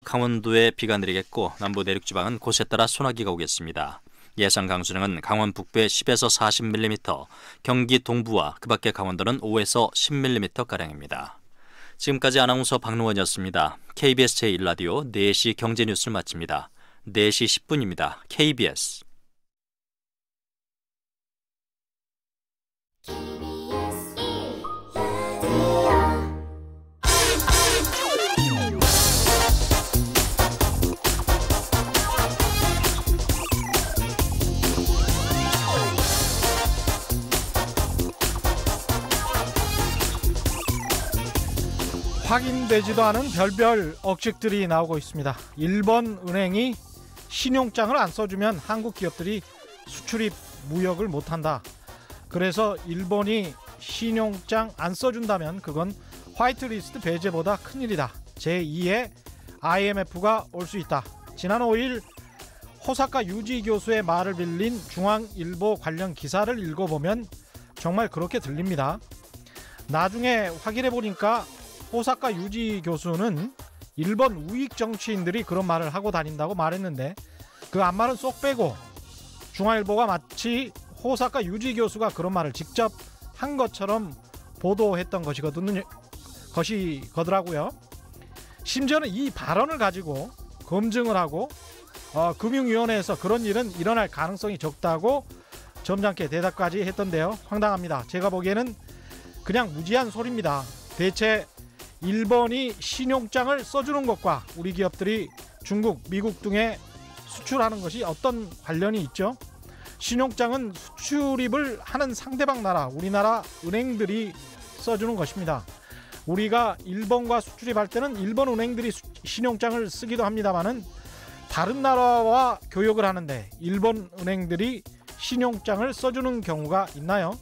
강원도에 비가 내리겠고 남부 내륙 지방은 곳에 따라 소나기가 오겠습니다. 예상 강수량은 강원 북부에 10에서 40mm, 경기 동부와 그 밖의 강원도는 5에서 10mm가량입니다. 지금까지 아나운서 박노원이었습니다. KBS 제1라디오 4시 경제뉴스를 마칩니다. 4시 10분입니다. KBS 확인되지도 않은 별별 억측들이 나오고 있습니다. 일본 은행이 신용장을 안 써주면 한국 기업들이 수출입 무역을 못한다. 그래서 일본이 신용장 안 써준다면 그건 화이트리스트 배제보다 큰일이다. 제2의 IMF가 올 수 있다. 지난 5일 호사카 유지 교수의 말을 빌린 중앙일보 관련 기사를 읽어보면 정말 그렇게 들립니다. 나중에 확인해보니까 호사카 유지 교수는 일본 우익 정치인들이 그런 말을 하고 다닌다고 말했는데 그 앞말은 쏙 빼고 중앙일보가 마치 호사카 유지 교수가 그런 말을 직접 한 것처럼 보도했던 것이거더라고요. 심지어는 이 발언을 가지고 검증을 하고 금융위원회에서 그런 일은 일어날 가능성이 적다고 점잖게 대답까지 했던데요. 황당합니다. 제가 보기에는 그냥 무지한 소리입니다. 대체 일본이 신용장을 써주는 것과 우리 기업들이 중국, 미국 등에 수출하는 것이 어떤 관련이 있죠? 신용장은 수출입을 하는 상대방 나라, 우리나라 은행들이 써주는 것입니다. 우리가 일본과 수출입할 때는 일본 은행들이 신용장을 쓰기도 합니다만은 다른 나라와 교역을 하는데 일본 은행들이 신용장을 써주는 경우가 있나요?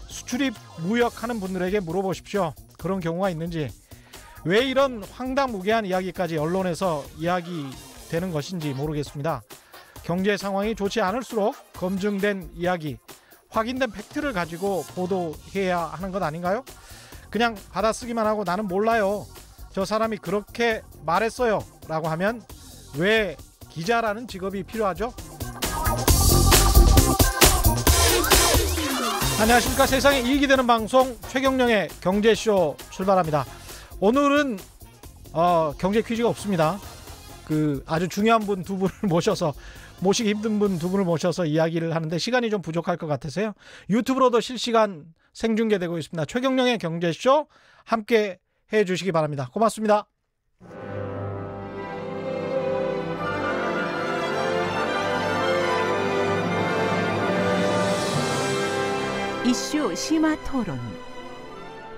수출입 무역하는 분들에게 물어보십시오. 그런 경우가 있는지, 왜 이런 황당무계한 이야기까지 언론에서 이야기되는 것인지 모르겠습니다. 경제 상황이 좋지 않을수록 검증된 이야기, 확인된 팩트를 가지고 보도해야 하는 것 아닌가요? 그냥 받아쓰기만 하고 나는 몰라요, 저 사람이 그렇게 말했어요 라고 하면 왜 기자라는 직업이 필요하죠? 안녕하십니까. 세상에 이익이 되는 방송 최경영의 경제쇼 출발합니다. 오늘은 경제 퀴즈가 없습니다. 아주 중요한 분 두 분을 모시기 힘든 분 두 분을 모셔서 이야기를 하는데 시간이 좀 부족할 것 같아서요. 유튜브로도 실시간 생중계되고 있습니다. 최경영의 경제쇼 함께 해주시기 바랍니다. 고맙습니다. 이슈 심화 토론.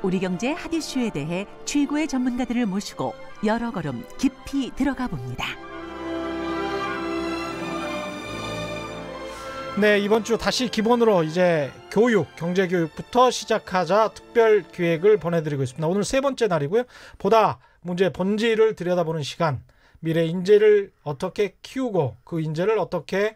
우리 경제 핫 이슈에 대해 최고의 전문가들을 모시고 여러 걸음 깊이 들어가 봅니다. 네, 이번 주 다시 기본으로 이제 경제교육부터 시작하자 특별 기획을 보내드리고 있습니다. 오늘 세 번째 날이고요. 보다 문제의 본질을 들여다보는 시간, 미래 인재를 어떻게 키우고 그 인재를 어떻게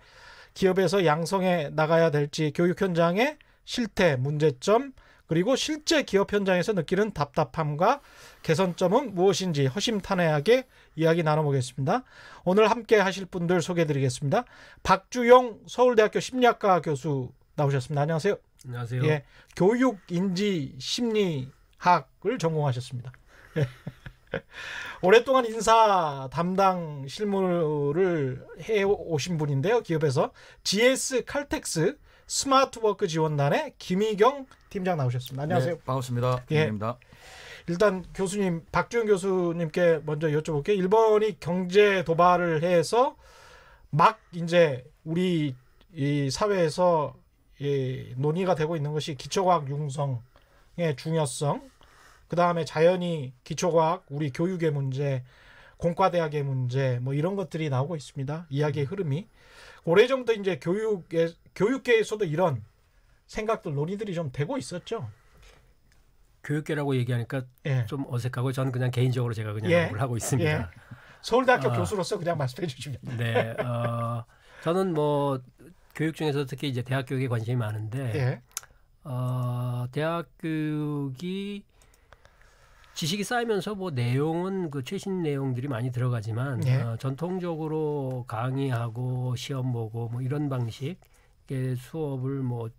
기업에서 양성해 나가야 될지, 교육 현장의 실태, 문제점, 그리고 실제 기업 현장에서 느끼는 답답함과 개선점은 무엇인지 허심탄회하게 이야기 나눠보겠습니다. 오늘 함께 하실 분들 소개해드리겠습니다. 박주용 서울대학교 심리학과 교수 나오셨습니다. 안녕하세요. 안녕하세요. 예, 교육인지심리학을 전공하셨습니다. 오랫동안 인사 담당 실무를 해오신 분인데요. 기업에서 GS 칼텍스 스마트워크 지원단의 김희경 팀장 나오셨습니다. 안녕하세요. 네, 반갑습니다. 김희경입니다. 일단 교수님, 박주영 교수님께 먼저 여쭤볼게요. 일본이 경제 도발을 해서 막 이제 우리 이 사회에서 논의가 되고 있는 것이 기초과학 융성의 중요성, 그 다음에 자연히 기초과학, 우리 교육의 문제, 공과대학의 문제, 뭐 이런 것들이 나오고 있습니다. 이야기의 흐름이. 오래전부터 이제 교육계에서도 이런 생각들, 논의들이 좀 되고 있었죠. 교육계라고 얘기하니까 예. 좀 어색하고 저는 그냥 개인적으로 제가 그냥 연구를 하고 있습니다. 예. 서울대학교 교수로서 그냥 말씀해 주시면. 네, 저는 뭐 교육 중에서 특히 이제 대학 교육에 관심이 많은데, 예. 대학 교육이 지식이 쌓이면서 뭐 내용은 그 최신 내용들이 많이 들어가지만 예. 전통적으로 강의하고 시험 보고 뭐 이런 방식의 수업을 뭐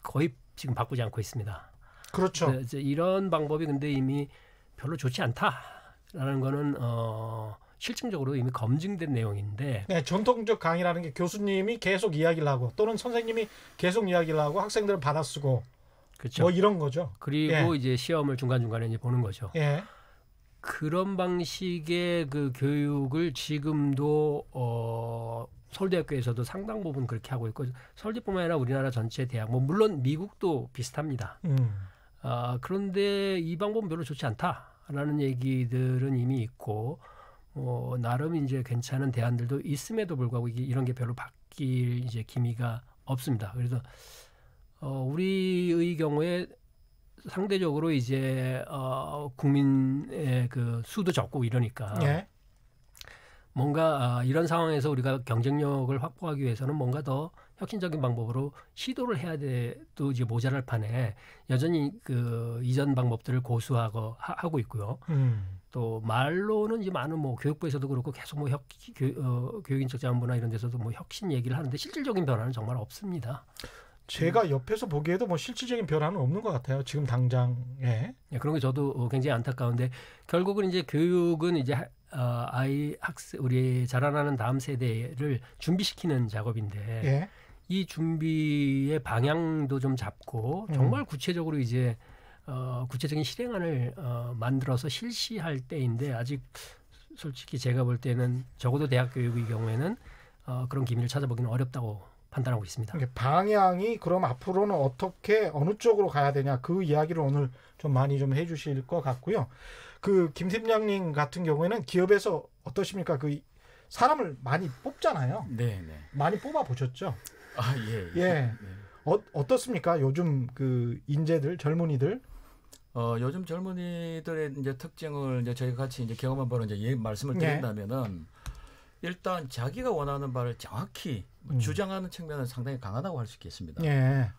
거의 지금 바꾸지 않고 있습니다. 그렇죠. 이제 이런 방법이 근데 이미 별로 좋지 않다라는 거는 실증적으로 이미 검증된 내용인데 네, 전통적 강의라는 게 교수님이 계속 이야기를 하고 또는 선생님이 계속 이야기를 하고 학생들은 받아쓰고 그렇죠. 뭐 이런 거죠. 그리고 예. 이제 시험을 중간중간에 이제 보는 거죠. 예. 그런 방식의 그 교육을 지금도 서울대학교에서도 상당 부분 그렇게 하고 있고 서울대뿐만 아니라 우리나라 전체 대학 뭐 물론 미국도 비슷합니다. 그런데 이 방법은 별로 좋지 않다라는 얘기들은 이미 있고 나름 이제 괜찮은 대안들도 있음에도 불구하고 이런 게 별로 바뀔 이제 기미가 없습니다. 그래서 우리의 경우에 상대적으로 이제 국민의 그 수도 적고 이러니까 예. 뭔가 이런 상황에서 우리가 경쟁력을 확보하기 위해서는 뭔가 더 혁신적인 방법으로 시도를 해야 돼도 이제 모자랄 판에 여전히 그 이전 방법들을 고수하고 하고 있고요. 또 말로는 이제 많은 뭐 교육부에서도 그렇고 계속 뭐 교육인적 자원부나 이런 데서도 뭐 혁신 얘기를 하는데 실질적인 변화는 정말 없습니다. 제가 옆에서 보기에도 뭐 실질적인 변화는 없는 것 같아요. 지금 당장에. 네, 그런 게 저도 굉장히 안타까운데 결국은 이제 교육은 이제 우리 자라나는 다음 세대를 준비시키는 작업인데 예. 이 준비의 방향도 좀 잡고 정말 구체적으로 이제 구체적인 실행안을 만들어서 실시할 때인데 아직 솔직히 제가 볼 때는 적어도 대학 교육의 경우에는 그런 기미를 찾아보기는 어렵다고 판단하고 있습니다. 방향이 그럼 앞으로는 어떻게 어느 쪽으로 가야 되냐 그 이야기를 오늘 좀 많이 좀 해주실 것 같고요. 그 김 팀장님 같은 경우에는 기업에서 어떠십니까? 그 사람을 많이 뽑잖아요. 네. 많이 뽑아 보셨죠? 아, 예. 예. 네. 어떻습니까? 요즘 그 인재들, 젊은이들? 요즘 젊은이들의 이제 특징을 이제 저희 같이 이제 경험한 바로 이제 말씀을 드린다면은 일단 자기가 원하는 바를 정확히 주장하는 측면은 상당히 강하다고 할 수 있겠습니다. 예.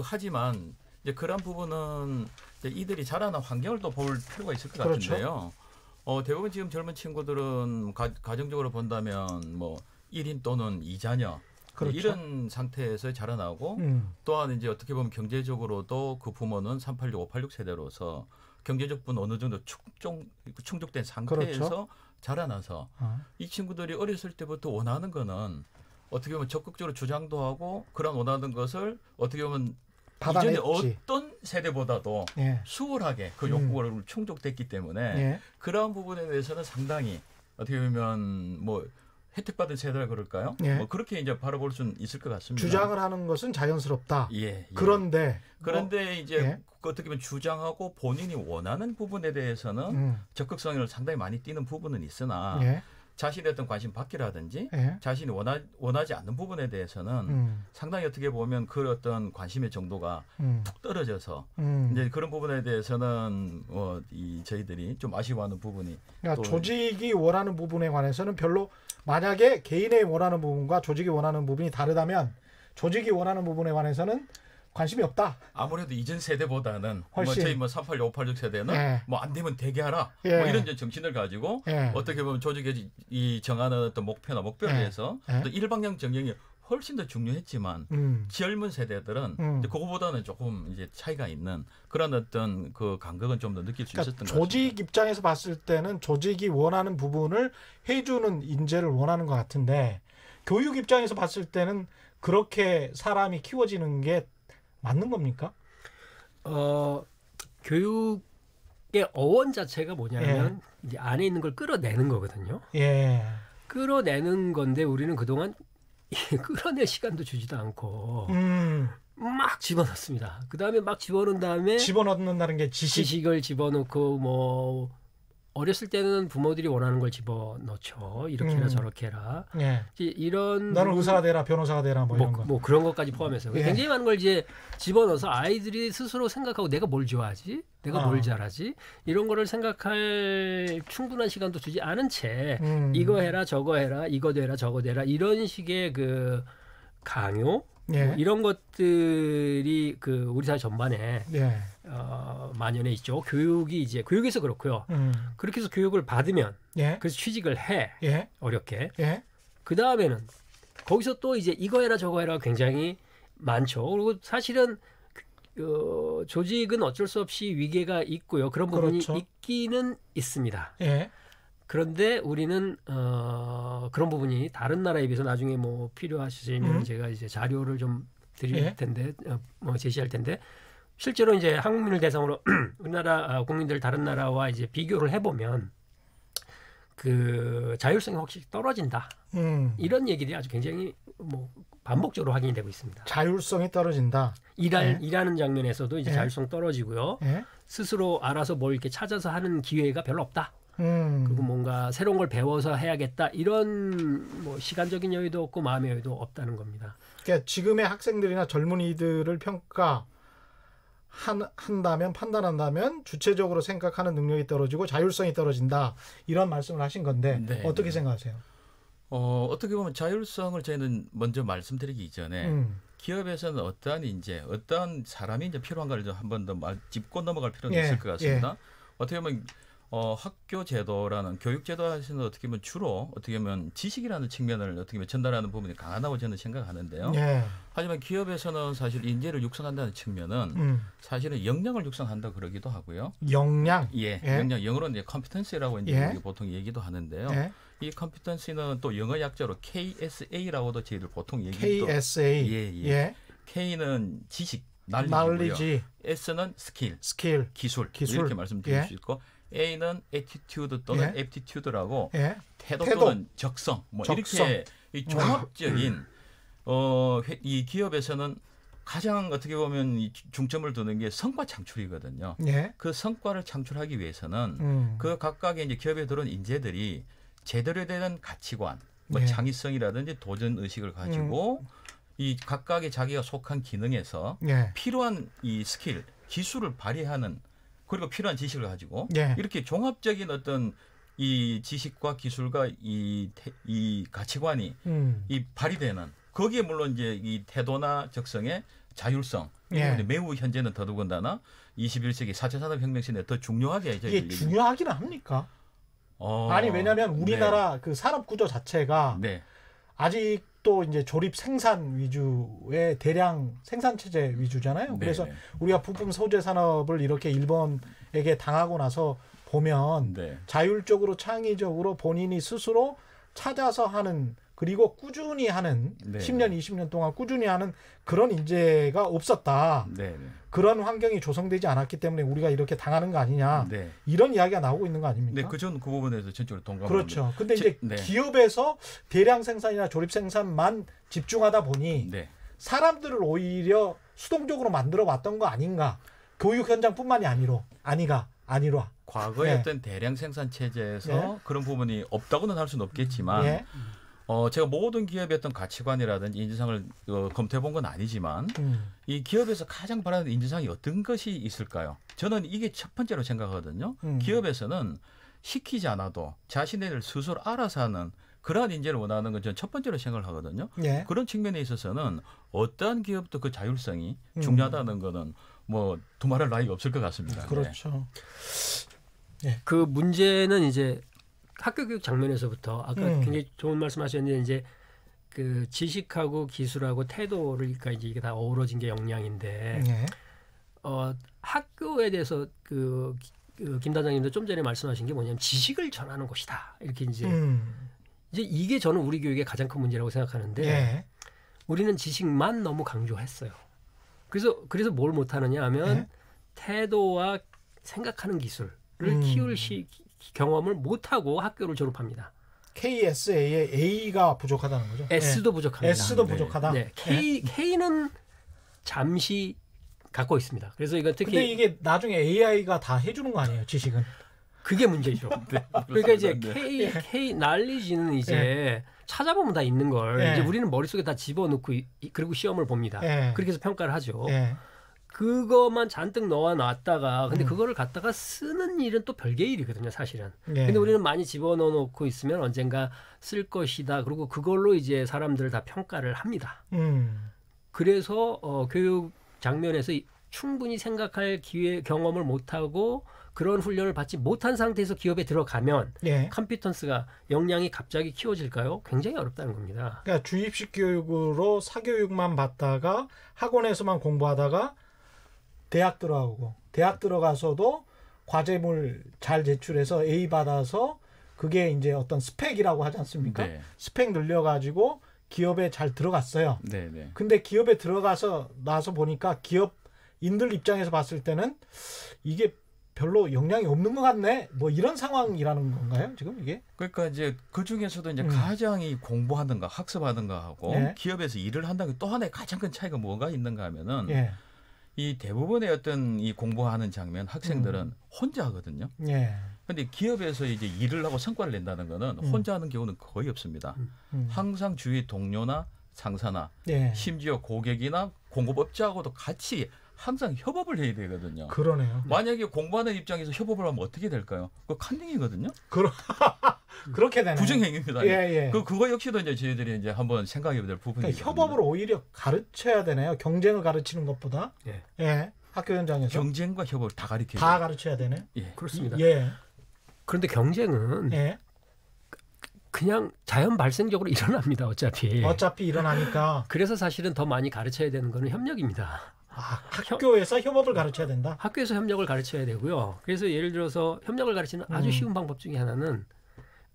하지만 이제 그런 부분은 이제 이들이 자라는 환경을 또 볼 필요가 있을 것 그렇죠. 같은데요. 대부분 지금 젊은 친구들은 가정적으로 본다면 뭐 1인 또는 2자녀 그렇죠. 이런 상태에서 자라나고 또한 이제 어떻게 보면 경제적으로도 그 부모는 386, 586 세대로서 경제적 부분 어느 정도 충족된 상태에서 그렇죠. 자라나서 이 친구들이 어렸을 때부터 원하는 거는 어떻게 보면 적극적으로 주장도 하고 그런 원하는 것을 어떻게 보면 이전에 어떤 세대보다도 수월하게 그 욕구를 충족됐기 때문에 그러한 부분에 대해서는 상당히 어떻게 보면 뭐 혜택받은 세대라 그럴까요? 뭐 그렇게 이제 바라볼 수는 있을 것 같습니다. 주장을 하는 것은 자연스럽다. 예. 그런데 이제 어떻게 보면 주장하고 본인이 원하는 부분에 대해서는 적극성을 상당히 많이 띠는 부분은 있으나 자신의 어떤 관심 받기라든지 자신이 원하지 않는 부분에 대해서는 상당히 어떻게 보면 그 어떤 관심의 정도가 툭 떨어져서 이제 그런 부분에 대해서는 저희들이 좀 아쉬워하는 부분이 그러니까 조직이 원하는 부분에 관해서는 별로 만약에 개인의 원하는 부분과 조직이 원하는 부분이 다르다면 조직이 원하는 부분에 관해서는 관심이 없다. 아무래도 이전 세대보다는 훨씬. 저희 386, 586 세대는 뭐 안 되면 대기하라. 뭐 이런 정신을 가지고 어떻게 보면 조직의 이 정하는 어떤 목표에 대해서 또 일방향 정령이 훨씬 더 중요했지만 젊은 세대들은 이제 그거보다는 조금 이제 차이가 있는 그런 어떤 그 간극은 좀 더 느낄 수 있었던 것 같습니다. 조직 입장에서 봤을 때는 조직이 원하는 부분을 해주는 인재를 원하는 것 같은데 교육 입장에서 봤을 때는 그렇게 사람이 키워지는 게 맞는 겁니까? 교육의 어원 자체가 뭐냐면 이제 안에 있는 걸 끌어내는 거거든요. 끌어내는 건데 우리는 그동안 끌어낼 시간도 주지도 않고 막 집어넣습니다. 그 다음에 막 집어넣은 다음에 집어넣는다는 게 지식을 집어넣고 뭐 어렸을 때는 부모들이 원하는 걸 집어넣죠. 이렇게 해라 저렇게 해라. 이런 너는 의사가 되라 변호사가 되라 뭐 이런 거. 뭐 그런 것까지 포함해서 굉장히 많은 걸 이제 집어넣어서 아이들이 스스로 생각하고 내가 뭘 좋아하지? 내가 뭘 잘하지? 이런 거를 생각할 충분한 시간도 주지 않은 채 이거 해라 저거 해라 이거 되라 저거 되라 이런 식의 그 강요 예. 뭐 이런 것들이 그 우리 사회 전반에 예. 만연해 있죠. 교육이 이제 교육에서 그렇고요. 그렇게 해서 교육을 받으면 예. 그래서 취직을 해 예. 어렵게. 예. 그 다음에는 거기서 또 이제 이거 해라 저거 해라 굉장히 많죠. 그리고 사실은 조직은 어쩔 수 없이 위계가 있고요. 그런 부분이 그렇죠. 있기는 있습니다. 예. 그런데 우리는 그런 부분이 다른 나라에 비해서 나중에 뭐 필요하시면 제가 이제 자료를 좀 드릴 텐데 뭐 제시할 텐데 실제로 이제 한국민을 대상으로 우리나라 국민들 다른 나라와 이제 비교를 해보면 그 자율성이 확실히 떨어진다. 이런 얘기들이 아주 굉장히 뭐 반복적으로 확인이 되고 있습니다. 자율성이 떨어진다. 일하는 장면에서도 이제 예. 자율성 떨어지고요. 예. 스스로 알아서 뭘 이렇게 찾아서 하는 기회가 별로 없다. 그리고 뭔가 새로운 걸 배워서 해야겠다. 이런 뭐 시간적인 여유도 없고 마음의 여유도 없다는 겁니다. 그러니까 지금의 학생들이나 젊은이들을 한다면 판단한다면 주체적으로 생각하는 능력이 떨어지고 자율성이 떨어진다. 이런 말씀을 하신 건데 네, 어떻게 생각하세요? 어떻게 보면 자율성을 저희는 먼저 말씀드리기 이전에 기업에서는 어떠한 사람이 이제 필요한가를 좀 한 번 더 짚고 넘어갈 필요는 있을 것 같습니다. 어떻게 보면 학교 제도라는 교육 제도에서는 어떻게 보면 주로 어떻게 보면 지식이라는 측면을 어떻게 보면 전달하는 부분이 강하다고 저는 생각하는데요. 하지만 기업에서는 사실 인재를 육성한다는 측면은 사실은 역량을 육성한다 그러기도 하고요. 역량. 역량 영어로는 이제 competency라고 이제 우리가 보통 얘기도 하는데요. 이 competency는 또 영어 약자로 KSA라고도 저희들 보통 얘기도 KSA. K는 지식, knowledge고요. S는 스킬, 기술. 이렇게 말씀드릴 수 있고 A는 attitude 또는 aptitude라고 태도 또는 적성 이렇게 이 종합적인 이 기업에서는 가장 어떻게 보면 이 중점을 두는 게 성과 창출이거든요. 그 성과를 창출하기 위해서는 그 각각의 이제 기업에 들어온 인재들이 제대로 된 가치관, 창의성이라든지 도전 의식을 가지고 이 각각의 자기가 속한 기능에서 필요한 이 스킬, 기술을 발휘하는 그리고 필요한 지식을 가지고 이렇게 종합적인 어떤 이 지식과 기술과 이 가치관이 이 발휘되는 거기에 물론 이제 이 태도나 적성의 자율성 매우 현재는 더더군다나 21세기 4차 산업혁명 시대에 더 중요하게 이게 중요하기는 합니까? 아니 왜냐하면 우리나라 그 산업 구조 자체가 아직도 이제 조립 생산 위주의 대량 생산 체제 위주잖아요. 그래서 우리가 부품 소재 산업을 이렇게 일본에게 당하고 나서 보면 자율적으로 창의적으로 본인이 스스로 찾아서 하는 그리고 꾸준히 하는 10년, 20년 동안 꾸준히 하는 그런 인재가 없었다. 그런 환경이 조성되지 않았기 때문에 우리가 이렇게 당하는 거 아니냐. 이런 이야기가 나오고 있는 거 아닙니까? 저는 그 부분에서 전적으로 동감합니다. 그렇죠. 근데 이제 기업에서 대량 생산이나 조립 생산만 집중하다 보니 사람들을 오히려 수동적으로 만들어 왔던 거 아닌가. 교육 현장뿐만이 아니라. 과거의 어떤 대량 생산 체제에서 그런 부분이 없다고는 할 수는 없겠지만 제가 모든 기업의 어떤 가치관이라든지 인지상을 검토해 본 건 아니지만 이 기업에서 가장 바라는 인지상이 어떤 것이 있을까요? 저는 이게 첫 번째로 생각하거든요. 기업에서는 시키지 않아도 자신들 스스로 알아서 하는 그러한 인재를 원하는 건 저는 첫 번째로 생각을 하거든요. 그런 측면에 있어서는 어떠한 기업도 그 자율성이 중요하다는 거는 뭐 두말할 나위가 없을 것 같습니다. 그렇죠. 그 문제는 이제 학교 교육 장면에서부터 아까 굉장히 좋은 말씀하셨는데 이제 그 지식하고 기술하고 태도를 그러니까 이제 이게 다 어우러진 게 역량인데 학교에 대해서 김 단장님도 좀 전에 말씀하신 게 뭐냐면 지식을 전하는 곳이다 이렇게 이제 이게 저는 우리 교육의 가장 큰 문제라고 생각하는데 우리는 지식만 너무 강조했어요. 그래서 뭘 못하느냐 하면 태도와 생각하는 기술을 키울 경험을 못하고 학교를 졸업합니다. KSA의 A가 부족하다는 거죠? S도 부족합니다. S도 부족하다. K는 잠시 갖고 있습니다. 그래서 이거 특히 근데 이게 나중에 AI가 다 해주는 거 아니에요? 지식은? 그게 문제죠. 그러니까 이제 K knowledge는 이제 찾아보면 다 있는 걸 이제 우리는 머릿속에 다 집어넣고 그리고 시험을 봅니다. 그렇게 해서 평가를 하죠. 그것만 잔뜩 넣어놨다가 근데 그거를 갖다가 쓰는 일은 또 별개의 일이거든요, 사실은. 근데 우리는 많이 집어넣어놓고 있으면 언젠가 쓸 것이다. 그리고 그걸로 이제 사람들을 다 평가를 합니다. 그래서 교육 장면에서 충분히 생각할 경험을 못하고 그런 훈련을 받지 못한 상태에서 기업에 들어가면 예. 컴피턴스가 역량이 갑자기 키워질까요? 굉장히 어렵다는 겁니다. 그러니까 주입식 교육으로 사교육만 받다가 학원에서만 공부하다가 대학 들어가고 대학 들어가서도 과제물 잘 제출해서 A 받아서 그게 이제 어떤 스펙이라고 하지 않습니까? 네. 스펙 늘려가지고 기업에 잘 들어갔어요. 네, 네. 근데 기업에 들어가서 나서 보니까 기업인들 입장에서 봤을 때는 이게 별로 영향이 없는 것 같네. 뭐 이런 상황이라는 건가요? 지금 이게? 그러니까 이제 그 중에서도 이제 가장 이 공부하는가 학습하는가 하고 예. 기업에서 일을 한다는 게 또 하나의 가장 큰 차이가 뭐가 있는가 하면은 예. 이 대부분의 어떤 이 공부하는 장면 학생들은 혼자 하거든요. 예. 근데 기업에서 이제 일을 하고 성과를 낸다는 거는 혼자 하는 경우는 거의 없습니다. 항상 주위 동료나 상사나 예. 심지어 고객이나 공급업자하고도 같이 항상 협업을 해야 되거든요. 그러네요. 만약에 공부하는 입장에서 협업을 하면 어떻게 될까요? 그거 컨닝이거든요. 그렇게 되네. 부정행위입니다. 예, 예. 그거 역시도 이제 저희들이 이제 한번 생각해야 될 부분이에요. 그러니까 협업을 오히려 가르쳐야 되네요. 경쟁을 가르치는 것보다. 예. 예. 학교 현장에서 경쟁과 협업을 다 가르쳐야 다 돼요. 가르쳐야 되네. 예. 그렇습니다. 예. 그런데 경쟁은 예. 그냥 자연 발생적으로 일어납니다. 어차피 일어나니까. 그래서 사실은 더 많이 가르쳐야 되는 거는 협력입니다. 학교에서 협업을 가르쳐야 된다. 학교에서 협력을 가르쳐야 되고요. 그래서 예를 들어서 협력을 가르치는 아주 쉬운 방법 중에 하나는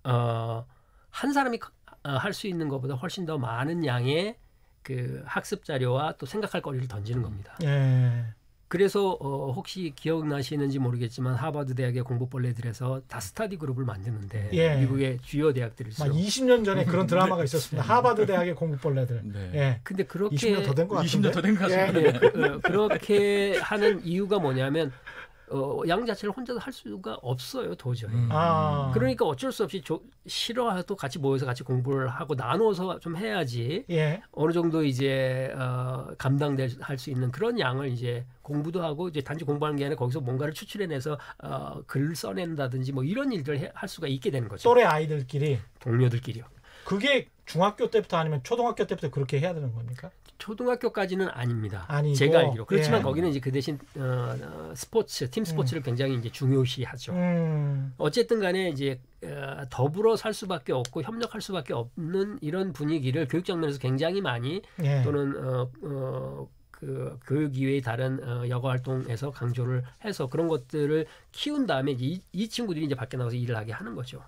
한 사람이 할 수 있는 것보다 훨씬 더 많은 양의 그 학습 자료와 또 생각할 거리를 던지는 겁니다. 예. 그래서 혹시 기억나시는지 모르겠지만 하버드 대학의 공부벌레들에서 다 스터디 그룹을 만드는데 예. 미국의 주요 대학들일수록 20년 전에 그런 드라마가 있었습니다. 하버드 대학의 공부벌레들. 네. 예. 근데 그렇게 20년 더 된 것 같은데. 20년 더 된 것 같습니다. 예. 그렇게 하는 이유가 뭐냐면 양 자체를 혼자서 할 수가 없어요, 도저히. 그러니까 어쩔 수 없이 싫어해도 같이 모여서 같이 공부를 하고 나눠서 좀 해야지 예. 어느 정도 이제 감당할 수 있는 그런 양을 이제 공부도 하고 이제 단지 공부하는 게 아니라 거기서 뭔가를 추출해내서 글 써낸다든지 뭐 이런 일들을 할 수가 있게 되는 거죠. 또래 아이들끼리. 동료들끼리요. 그게 중학교 때부터 아니면 초등학교 때부터 그렇게 해야 되는 겁니까? 초등학교까지는 아닙니다. 아니고, 제가 알기로. 그렇지만 예. 거기는 이제 그 대신 스포츠, 팀 스포츠를 굉장히 이제 중요시하죠. 어쨌든 간에 이제 더불어 살 수밖에 없고 협력할 수밖에 없는 이런 분위기를 교육 장면에서 굉장히 많이 예. 또는 그 교육 이외의 다른 여가 활동에서 강조를 해서 그런 것들을 키운 다음에 이 친구들이 이제 밖에 나가서 일을 하게 하는 거죠.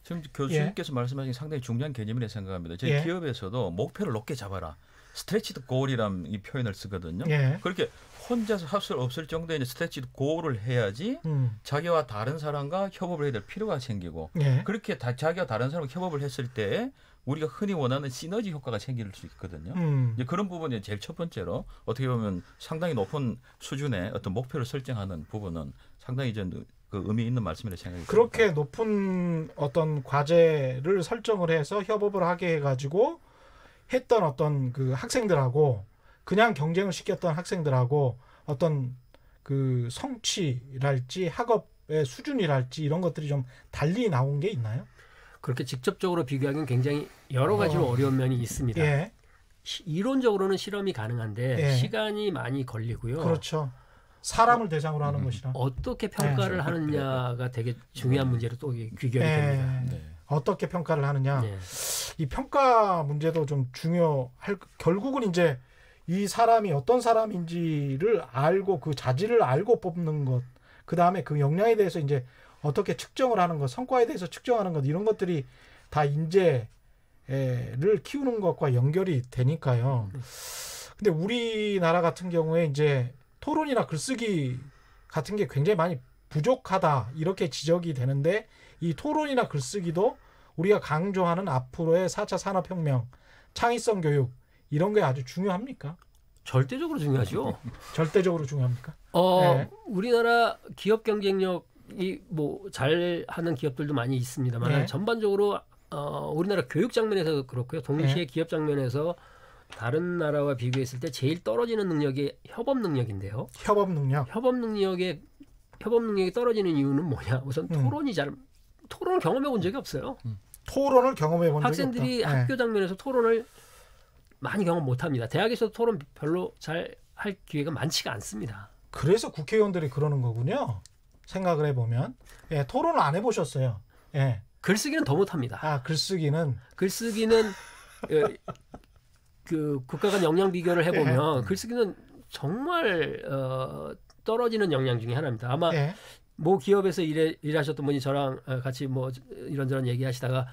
지금 교수님께서 말씀하신 상당히 중요한 개념이라고 생각합니다. 저희 예. 기업에서도 목표를 높게 잡아라. 스트레치드 골이라는 이 표현을 쓰거든요. 예. 그렇게 혼자서 할 수 없을 정도의 스트레치드 골을 해야지 자기와 다른 사람과 협업을 해야 될 필요가 생기고 예. 그렇게 자기와 다른 사람과 협업을 했을 때 우리가 흔히 원하는 시너지 효과가 생길 수 있거든요. 이제 그런 부분이 제일 첫 번째로 어떻게 보면 상당히 높은 수준의 어떤 목표를 설정하는 부분은 상당히 그 의미 있는 말씀이라고 생각이 듭니다. 그렇게 높은 어떤 과제를 설정을 해서 협업을 하게 해가지고 했던 어떤 그 학생들하고 그냥 경쟁을 시켰던 학생들하고 어떤 그 성취랄지 학업의 수준이랄지 이런 것들이 좀 달리 나온 게 있나요? 그렇게 직접적으로 비교하기는 굉장히 여러 가지로 어려운 면이 있습니다. 예. 이론적으로는 실험이 가능한데 예. 시간이 많이 걸리고요. 그렇죠. 사람을 대상으로 하는 것이라. 어떻게 평가를 하느냐가 되게 중요한 문제로 또 귀결이 됩니다. 네. 어떻게 평가를 하느냐. 네. 이 평가 문제도 좀 중요할 결국은 이제 이 사람이 어떤 사람인지를 알고 그 자질을 알고 뽑는 것. 그다음에 그 역량에 대해서 이제 어떻게 측정을 하는 것, 성과에 대해서 측정하는 것 이런 것들이 다 인재를 키우는 것과 연결이 되니까요. 근데 우리나라 같은 경우에 이제 토론이나 글쓰기 같은 게 굉장히 많이 부족하다 이렇게 지적이 되는데 이 토론이나 글쓰기도 우리가 강조하는 앞으로의 4차 산업혁명, 창의성 교육 이런 게 아주 중요합니까? 절대적으로 중요하죠. 절대적으로 중요합니까? 네. 우리나라 기업 경쟁력이 뭐 잘하는 기업들도 많이 있습니다만 네. 전반적으로 우리나라 교육 장면에서 그렇고요. 동시에 네. 기업 장면에서 다른 나라와 비교했을 때 제일 떨어지는 능력이 협업 능력인데요. 협업 능력. 협업 능력이 떨어지는 이유는 뭐냐? 우선 토론을 경험해 본 적이 없어요. 토론을 경험해 본 적이 학생들이 없다. 학교 장면에서 토론을 많이 경험 못합니다. 대학에서 토론 별로 잘 할 기회가 많지가 않습니다. 그래서 국회의원들이 그러는 거군요. 생각을 해보면. 예, 토론을 안 해보셨어요. 예. 글쓰기는 더 못합니다. 아, 글쓰기는 그 국가 간 역량 비교를 해보면 글쓰기는 정말 떨어지는 역량 중에 하나입니다. 아마 모 기업에서 일하셨던 분이 저랑 같이 뭐 이런저런 얘기하시다가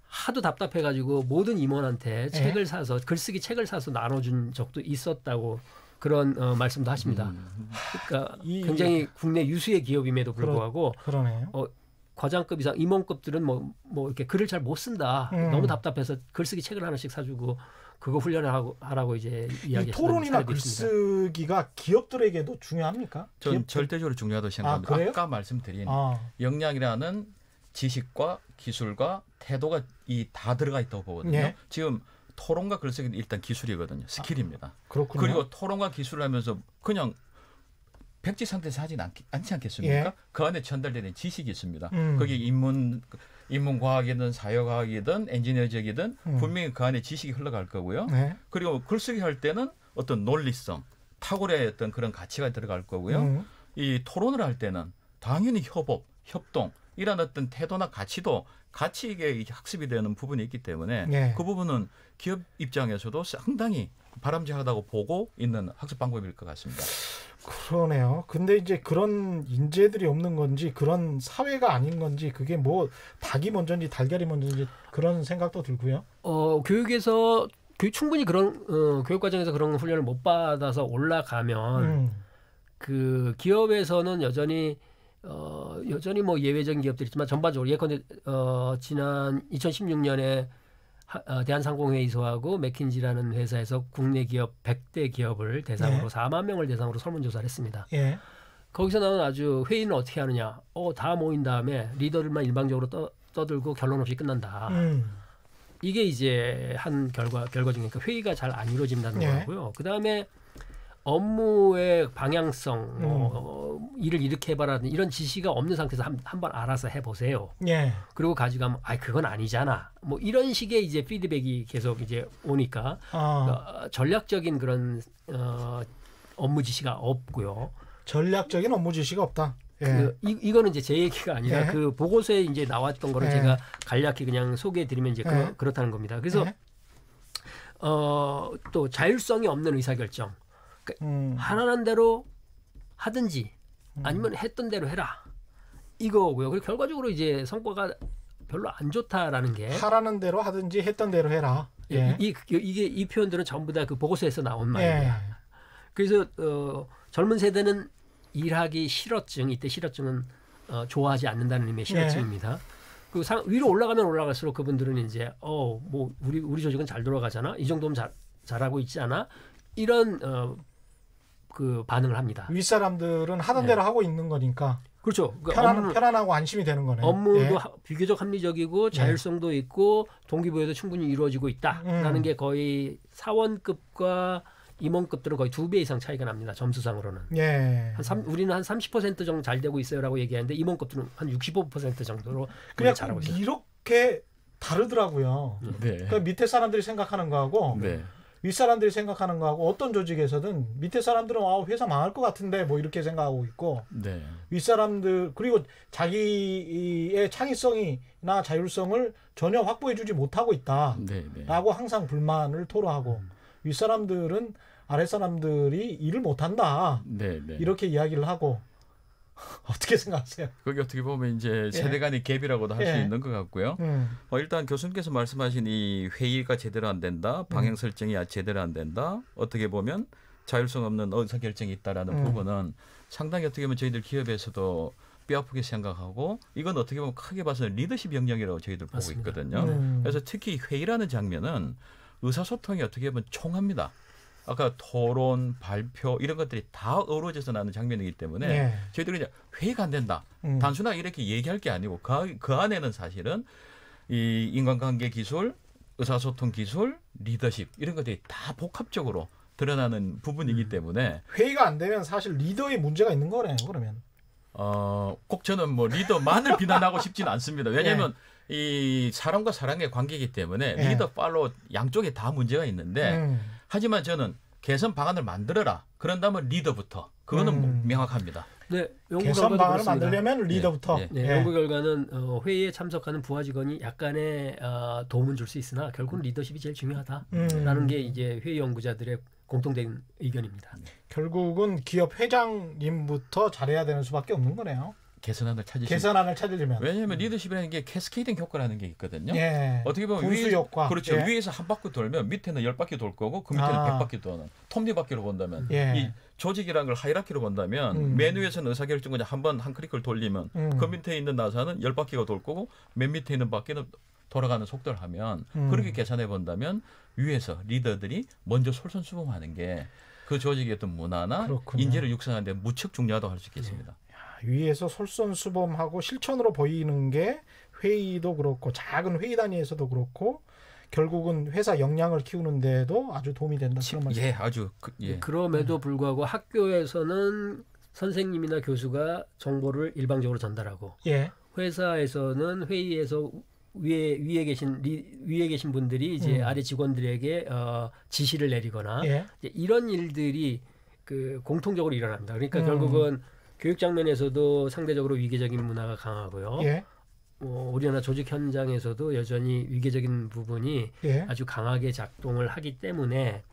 하도 답답해가지고 모든 임원한테 책을 사서 글쓰기 책을 사서 나눠준 적도 있었다고 그런 말씀도 하십니다. 그러니까 굉장히 국내 유수의 기업임에도 불구하고 그러네요. 과장급 이상 임원급들은 뭐 이렇게 글을 잘 못 쓴다. 너무 답답해서 글쓰기 책을 하나씩 사주고 그거 훈련을 하라고 이제 이야기했습니다. 토론이나 글쓰기가 기업들에게도 중요합니까? 전 절대적으로 중요하다고 생각합니다. 아까 말씀드린 역량이라는 지식과 기술과 태도가 다 들어가 있다고 보거든요. 예. 지금 토론과 글쓰기는 일단 기술이거든요. 스킬입니다. 그렇군요. 그리고 토론과 기술을 하면서 그냥 백지 상태에서 하진 않지 않겠습니까? 예. 그 안에 전달되는 지식이 있습니다. 거기 인문과학이든 사회과학이든 엔지니어적이든 분명히 그 안에 지식이 흘러갈 거고요. 그리고 글쓰기 할 때는 어떤 논리성, 탁월의 어떤 그런 가치가 들어갈 거고요. 이 토론을 할 때는 당연히 협업, 협동 이런 어떤 태도나 가치도 같이 이게 학습이 되는 부분이 있기 때문에 그 부분은 기업 입장에서도 상당히 바람직하다고 보고 있는 학습 방법일 것 같습니다. 그러네요. 근데 이제 그런 인재들이 없는 건지 그런 사회가 아닌 건지 그게 뭐 닭이 먼저인지 달걀이 먼저인지 그런 생각도 들고요. 교육에서 충분히 그런 교육 과정에서 그런 훈련을 못 받아서 올라가면 그 기업에서는 여전히 뭐 예외적인 기업들이 있지만 전반적으로 예컨대 지난 2016년에 대한상공회의소하고 맥킨지라는 회사에서 국내 기업 100대 기업을 대상으로 4만 명을 대상으로 설문조사를 했습니다. 거기서 나온 아주 회의는 어떻게 하느냐. 다 모인 다음에 리더들만 일방적으로 떠들고 결론 없이 끝난다. 이게 이제 한 결과 중이니까 회의가 잘 안 이루어진다는 거고요. 그다음에 업무의 방향성, 일을 이렇게 해봐라 이런 지시가 없는 상태에서 한번 알아서 해보세요. 그리고 가져가면 그건 아니잖아. 뭐 이런 식의 이제 피드백이 계속 이제 오니까 전략적인 그런 업무 지시가 없고요. 전략적인 업무 지시가 없다. 이거는 이제 제 얘기가 아니라 그 보고서에 이제 나왔던 거를 제가 간략히 그냥 소개해드리면 이제 그렇다는 겁니다. 그래서 또 자율성이 없는 의사결정. 하라는 대로 하든지 아니면 했던 대로 해라 이거고요. 그리고 결과적으로 이제 성과가 별로 안 좋다라는 게 하라는 대로 하든지 했던 대로 해라. 이 표현들은 전부 다 그 보고서에서 나온 말입니다. 그래서 젊은 세대는 일하기 싫어증, 이때 싫어증은 좋아하지 않는다는 의미의 싫어증입니다. 그 위로 올라가면 올라갈수록 그분들은 이제 뭐 우리 조직은 잘 돌아가잖아. 이 정도면 잘하고 있지 않아? 이런 그 반응을 합니다. 윗사람들은 하던 대로 하고 있는 거니까. 그렇죠. 편안하고 안심이 되는 거네요. 업무도 비교적 합리적이고 자율성도 있고 동기부여도 충분히 이루어지고 있다라는 게 거의 사원급과 임원급들은 거의 2배 이상 차이가 납니다. 점수상으로는. 우리는 한 30% 정도 잘 되고 있어요라고 얘기하는데 임원급들은 한 65% 정도로 그냥 잘하고 있어요. 이렇게 다르더라고요. 그러니까 밑에 사람들이 생각하는 거하고 윗사람들이 생각하는 거하고 어떤 조직에서든 밑에 사람들은 회사 망할 것 같은데 뭐 이렇게 생각하고 있고 윗사람들 그리고 자기의 창의성이나 자율성을 전혀 확보해주지 못하고 있다라고 항상 불만을 토로하고 윗사람들은 아랫사람들이 일을 못한다 이렇게 이야기를 하고 어떻게 생각하세요? 그게 어떻게 보면 이제 세대 간의 갭이라고도 할 수 있는 것 같고요. 일단 교수님께서 말씀하신 이 회의가 제대로 안 된다, 방향 설정이 제대로 안 된다, 어떻게 보면 자율성 없는 의사결정이 있다라는 부분은 상당히 어떻게 보면 저희들 기업에서도 뼈아프게 생각하고 이건 어떻게 보면 크게 봐서는 리더십 영역이라고 저희들 보고 있거든요. 그래서 특히 회의라는 장면은 의사소통이 어떻게 보면 총합니다. 아까 토론, 발표 이런 것들이 다 어우러져서 나는 장면이기 때문에 저희들이 이제 회의가 안 된다. 단순하게 이렇게 얘기할 게 아니고 그 안에는 사실은 이 인간관계 기술, 의사소통 기술, 리더십 이런 것들이 다 복합적으로 드러나는 부분이기 때문에 회의가 안 되면 사실 리더의 문제가 있는 거네요. 그러면 꼭 저는 뭐 리더만을 비난하고 싶지는 않습니다. 왜냐하면 이 사람과 사람의 관계이기 때문에 리더 팔로우 양쪽에 다 문제가 있는데 하지만 저는 개선 방안을 만들어라. 그런다면 리더부터. 그거는 명확합니다. 네, 개선 방안을 만들려면 리더부터. 연구 결과는 회의에 참석하는 부하 직원이 약간의 도움은 줄 수 있으나 결국은 리더십이 제일 중요하다라는 게 이제 회의 연구자들의 공통된 의견입니다. 결국은 기업 회장님부터 잘해야 되는 수밖에 없는 거네요. 개선안을 찾으려면. 왜냐하면 리더십이라는 게 캐스케이딩 효과라는 게 있거든요. 어떻게 보면 분수 효과. 그렇죠. 위에서 한 바퀴 돌면 밑에는 10바퀴 돌 거고 그 밑에는 100바퀴 도는 톱니바퀴로 본다면 이 조직이라는 걸 하이라키로 본다면 맨 위에서는 의사결정을 한 클릭을 돌리면 그 밑에 있는 나사는 10바퀴가 돌 거고 맨 밑에 있는 바퀴는 돌아가는 속도를 하면 그렇게 계산해 본다면 위에서 리더들이 먼저 솔선수범하는 게 그 조직의 어떤 문화나 인재를 육성하는 데 무척 중요하다고 할 수 있겠습니다. 위에서 솔선수범하고 실천으로 보이는 게 회의도 그렇고 작은 회의 단위에서도 그렇고 결국은 회사 역량을 키우는 데도 아주 도움이 된다. 아주 그럼에도 불구하고 학교에서는 선생님이나 교수가 정보를 일방적으로 전달하고 회사에서는 회의에서 위에 계신 분들이 이제 아래 직원들에게 지시를 내리거나 이런 일들이 그 공통적으로 일어납니다. 그러니까 결국은 교육 장면에서도 상대적으로 위계적인 문화가 강하고요. 우리나라 조직 현장에서도 여전히 위계적인 부분이 아주 강하게 작동을 하기 때문에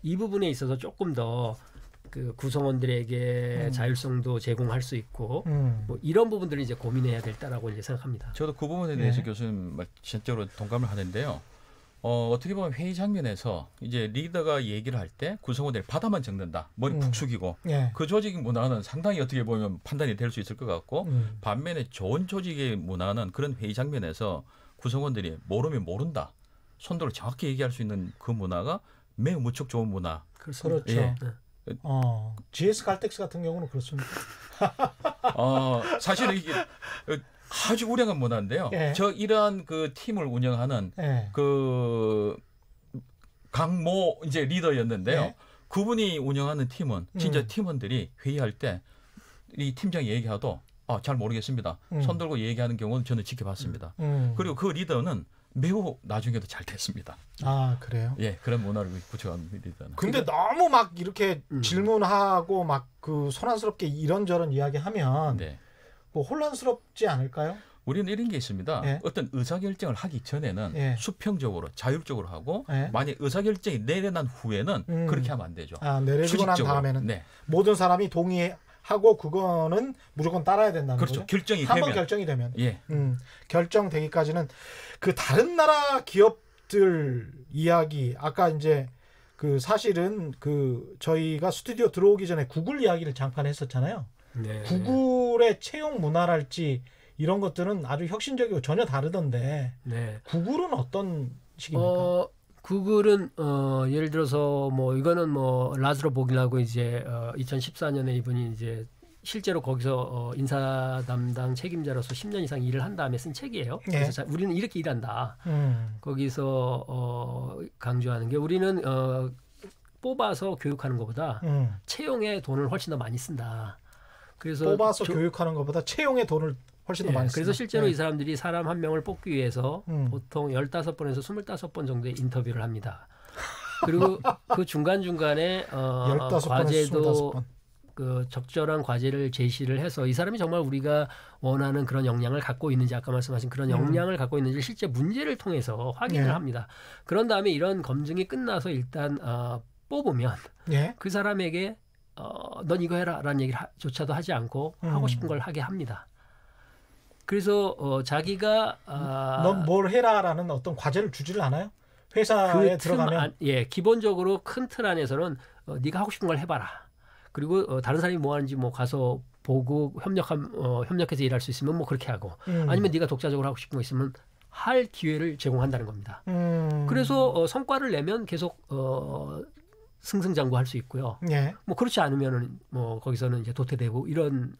이 부분에 있어서 조금 더 그 구성원들에게 자율성도 제공할 수 있고 뭐 이런 부분들을 이제 고민해야 될다라고 이제 생각합니다. 저도 그 부분에 대해서 교수님 전적으로 동감을 하는데요. 어떻게 보면 회의 장면에서 이제 리더가 얘기를 할 때 구성원들이 받아만 적는다. 머리 푹 숙이고 그 조직의 문화는 상당히 어떻게 보면 판단이 될 수 있을 것 같고 반면에 좋은 조직의 문화는 그런 회의 장면에서 구성원들이 모르면 모른다. 손들어 정확히 얘기할 수 있는 그 문화가 매우 무척 좋은 문화. 그렇죠. GS 칼텍스 같은 경우는 그렇습니다. 사실은 이게 아주 우량한 문화인데요. 저 이러한 그 팀을 운영하는 그 강모 이제 리더였는데요. 그분이 운영하는 팀은 진짜 팀원들이 회의할 때 이 팀장이 얘기하도 잘 모르겠습니다. 손 들고 얘기하는 경우는 저는 지켜봤습니다. 그리고 그 리더는 매우 나중에도 잘 됐습니다. 그래요? 그런 문화를 구축한 리더는. 근데 너무 막 이렇게 질문하고 막 그 소란스럽게 이런저런 이야기하면 뭐 혼란스럽지 않을까요? 우리는 이런 게 있습니다. 어떤 의사결정을 하기 전에는 수평적으로 자율적으로 하고 만약 의사결정이 내려난 후에는 그렇게 하면 안 되죠. 내려지고 난 다음에는 모든 사람이 동의하고 그거는 무조건 따라야 된다는 거죠. 결정이 한번 결정이 되면 결정되기까지는 그 다른 나라 기업들 이야기 아까 이제 그 사실은 그 저희가 스튜디오 들어오기 전에 구글 이야기를 잠깐 했었잖아요. 구글의 채용 문화랄지 이런 것들은 아주 혁신적이고 전혀 다르던데 구글은 어떤 식입니까? 구글은 예를 들어서 뭐 이거는 뭐 라즈로 보길라고 이제 2014년에 이분이 이제 실제로 거기서 인사 담당 책임자로서 10년 이상 일을 한 다음에 쓴 책이에요. 그래서 우리는 이렇게 일한다. 거기서 강조하는 게 우리는 뽑아서 교육하는 것보다 채용에 돈을 훨씬 더 많이 쓴다. 그래서 뽑아서 교육하는 것보다 채용에 돈을 훨씬 더 많이 쓴다. 그래서 실제로 이 사람들이 사람 한 명을 뽑기 위해서 보통 15번에서 25번 정도의 인터뷰를 합니다. 그리고 그 중간중간에 과제도 그 적절한 과제를 제시를 해서 이 사람이 정말 우리가 원하는 그런 역량을 갖고 있는지 아까 말씀하신 그런 역량을 갖고 있는지 실제 문제를 통해서 확인을 합니다. 그런 다음에 이런 검증이 끝나서 일단 뽑으면 그 사람에게 넌 이거 해라 라는 얘기조차도 하지 않고 하고 싶은 걸 하게 합니다. 그래서 자기가 넌 뭘 해라라는 어떤 과제를 주지를 않아요? 회사에 들어가면 기본적으로 큰 틀 안에서는 네가 하고 싶은 걸 해봐라. 그리고 다른 사람이 뭐 하는지 뭐 가서 보고 협력해서 일할 수 있으면 뭐 그렇게 하고 아니면 네가 독자적으로 하고 싶은 거 있으면 할 기회를 제공한다는 겁니다. 그래서 성과를 내면 계속 승승장구할 수 있고요. 뭐 그렇지 않으면은 뭐 거기서는 이제 도태되고 이런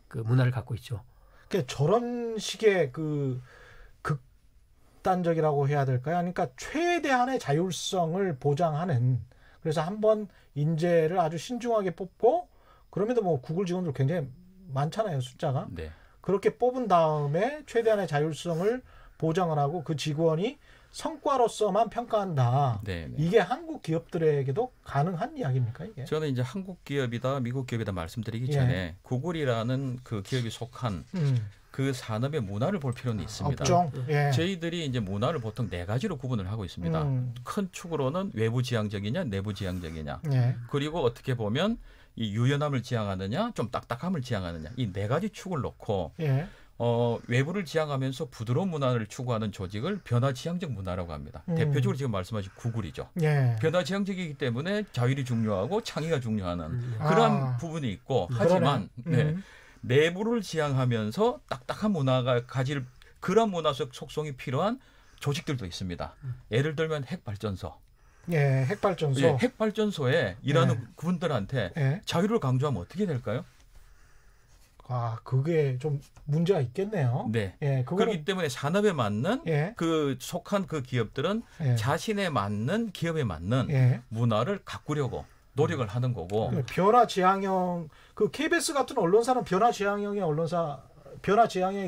그 문화를 갖고 있죠. 그러니까 저런 식의 그 극단적이라고 해야 될까요? 그러니까 최대한의 자율성을 보장하는 그래서 한번 인재를 아주 신중하게 뽑고 그럼에도 뭐 구글 직원들 굉장히 많잖아요 숫자가. 그렇게 뽑은 다음에 최대한의 자율성을 보장을 하고 그 직원이 성과로서만 평가한다. 네네. 이게 한국 기업들에게도 가능한 이야기입니까 이게? 저는 이제 한국 기업이다, 미국 기업이다 말씀드리기 전에 구글이라는 그 기업이 속한 그 산업의 문화를 볼 필요는 있습니다. 업종. 저희들이 이제 문화를 보통 4가지로 구분을 하고 있습니다. 큰 축으로는 외부 지향적이냐, 내부 지향적이냐. 그리고 어떻게 보면 이 유연함을 지향하느냐, 좀 딱딱함을 지향하느냐. 이 4가지 축을 놓고 외부를 지향하면서 부드러운 문화를 추구하는 조직을 변화 지향적 문화라고 합니다. 대표적으로 지금 말씀하신 구글이죠. 변화 지향적이기 때문에 자율이 중요하고 창의가 중요하는 그런 부분이 있고 하지만 내부를 지향하면서 딱딱한 문화가 가질 그런 문화적 속성이 필요한 조직들도 있습니다. 예를 들면 핵발전소. 핵발전소. 핵발전소에 일하는 분들한테 자유를 강조하면 어떻게 될까요? 그게 좀 문제가 있겠네요. 네. 그렇기 때문에 산업에 맞는 그 속한 그 기업들은 자신에 맞는 기업에 맞는 문화를 가꾸려고 노력을 하는 거고. 변화 지향형 그 KBS 같은 언론사는 변화 지향형의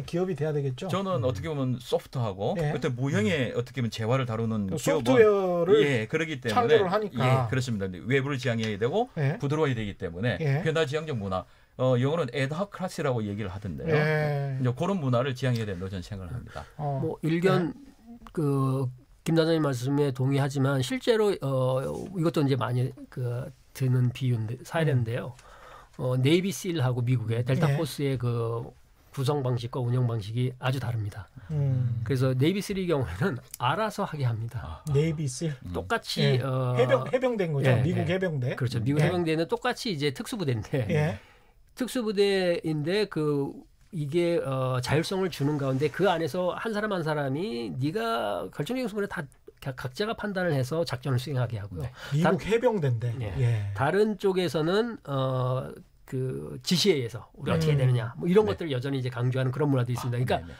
기업이 돼야 되겠죠. 저는 어떻게 보면 소프트하고 그때 무형의 어떻게 보면 재화를 다루는 그 소프트웨어를 그렇기 때문에 창조를 하니까 그렇습니다. 외부를 지향해야 되고 부드러워야 되기 때문에 변화 지향적 문화. 영어로는 에드하크라시라고 얘기를 하던데요. 이제 그런 문화를 지향해야 된다고 저는 생각을 합니다. 뭐 일견 그 김 단장님 말씀에 동의하지만 실제로 이것도 이제 많이 드는 비유인데 사례인데요. 네이비실하고 미국의 델타포스의 그 구성 방식과 운영 방식이 아주 다릅니다. 그래서 네이비실의 경우에는 알아서 하게 합니다. 네이비실 똑같이 해병대인 거죠. 미국 해병대. 그렇죠. 미국 해병대는 똑같이 이제 특수부대인데 특수부대인데 이게 자율성을 주는 가운데 그 안에서 한 사람 한 사람이 네가 결정적인 순간에 다 각자가 판단을 해서 작전을 수행하게 하고요. 미국 해병대인데 다른 쪽에서는 그 지시에 의해서 우리 어떻게 해야 되느냐 뭐 이런 것들을 여전히 이제 강조하는 그런 문화도 있습니다. 그러니까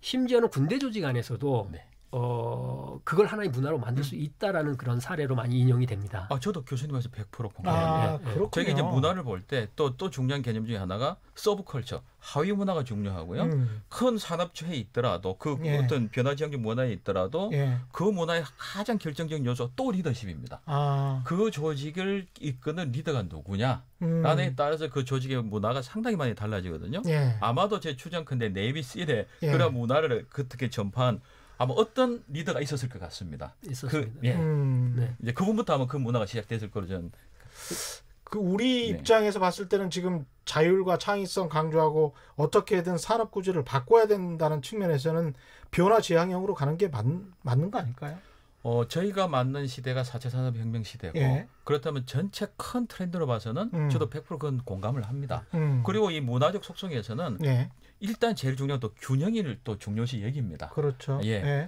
심지어는 군대 조직 안에서도 그걸 하나의 문화로 만들 수 있다라는 그런 사례로 많이 인용이 됩니다. 저도 교수님께서 100% 공감합니다. 저희가 이제 문화를 볼 때 또 중요한 개념 중에 하나가 서브컬처, 하위 문화가 중요하고요. 큰 산업체에 있더라도 그 어떤 변화지향적 문화에 있더라도 그 문화의 가장 결정적인 요소 또 리더십입니다. 그 조직을 이끄는 리더가 누구냐? 라에 따라서 그 조직의 문화가 상당히 많이 달라지거든요. 아마도 제 추정컨대 네이비실의 그런 문화를 그렇게 전파한 아마 어떤 리더가 있었을 것 같습니다. 있었습니다. 이제 그분부터 아마 그 문화가 시작됐을 거로 저는. 우리 입장에서 봤을 때는 지금 자율과 창의성 강조하고 어떻게든 산업 구조를 바꿔야 된다는 측면에서는 변화 지향형으로 가는 게 맞는 거 아닐까요? 저희가 맞는 시대가 4차 산업혁명 시대고 그렇다면 전체 큰 트렌드로 봐서는 저도 100% 그건 공감을 합니다. 그리고 이 문화적 속성에서는 일단 제일 중요한 또 균형을 또 중요시 여깁니다. 그렇죠.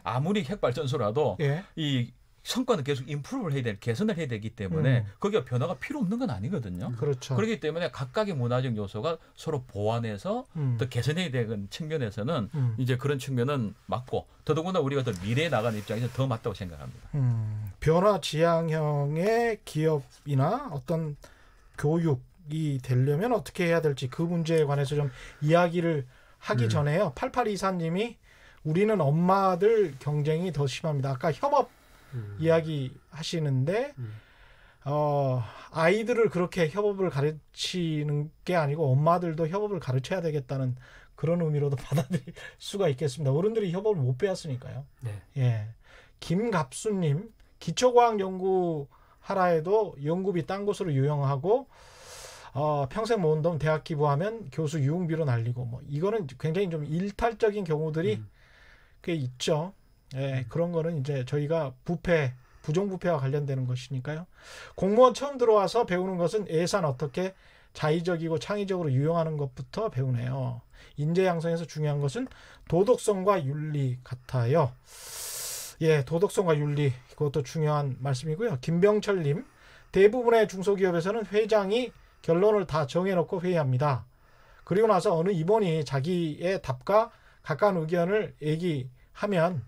아무리 핵발전소라도 이 성과는 계속 임프루브를 해야 될 개선을 해야 되기 때문에 거기가 변화가 필요 없는 건 아니거든요. 그렇죠. 그렇기 때문에 각각의 문화적 요소가 서로 보완해서 또 개선해야 되는 측면에서는 이제 그런 측면은 맞고 더더군다나 우리가 더 미래에 나가는 입장에서 더 맞다고 생각합니다. 변화 지향형의 기업이나 어떤 교육이 되려면 어떻게 해야 될지 그 문제에 관해서 좀 이야기를 하기 전에요. 8824님이 우리는 엄마들 경쟁이 더 심합니다. 아까 협업 이야기 하시는데 아이들을 그렇게 협업을 가르치는 게 아니고 엄마들도 협업을 가르쳐야 되겠다는 그런 의미로도 받아들일 수가 있겠습니다. 어른들이 협업을 못 배웠으니까요. 김갑수님 기초과학 연구 하라 해도 연구비 딴 곳으로 유용하고 평생 모은 돈 대학 기부하면 교수 유흥비로 날리고 뭐 이거는 굉장히 좀 일탈적인 경우들이 꽤 있죠. 그런 거는 이제 저희가 부정부패와 관련되는 것이니까요. 공무원 처음 들어와서 배우는 것은 예산 어떻게 자의적이고 창의적으로 유용하는 것부터 배우네요. 인재 양성에서 중요한 것은 도덕성과 윤리 같아요. 도덕성과 윤리 그것도 중요한 말씀이고요. 김병철님 대부분의 중소기업에서는 회장이 결론을 다 정해놓고 회의합니다. 그리고 나서 어느 임원이 자기의 답과 가까운 의견을 얘기하면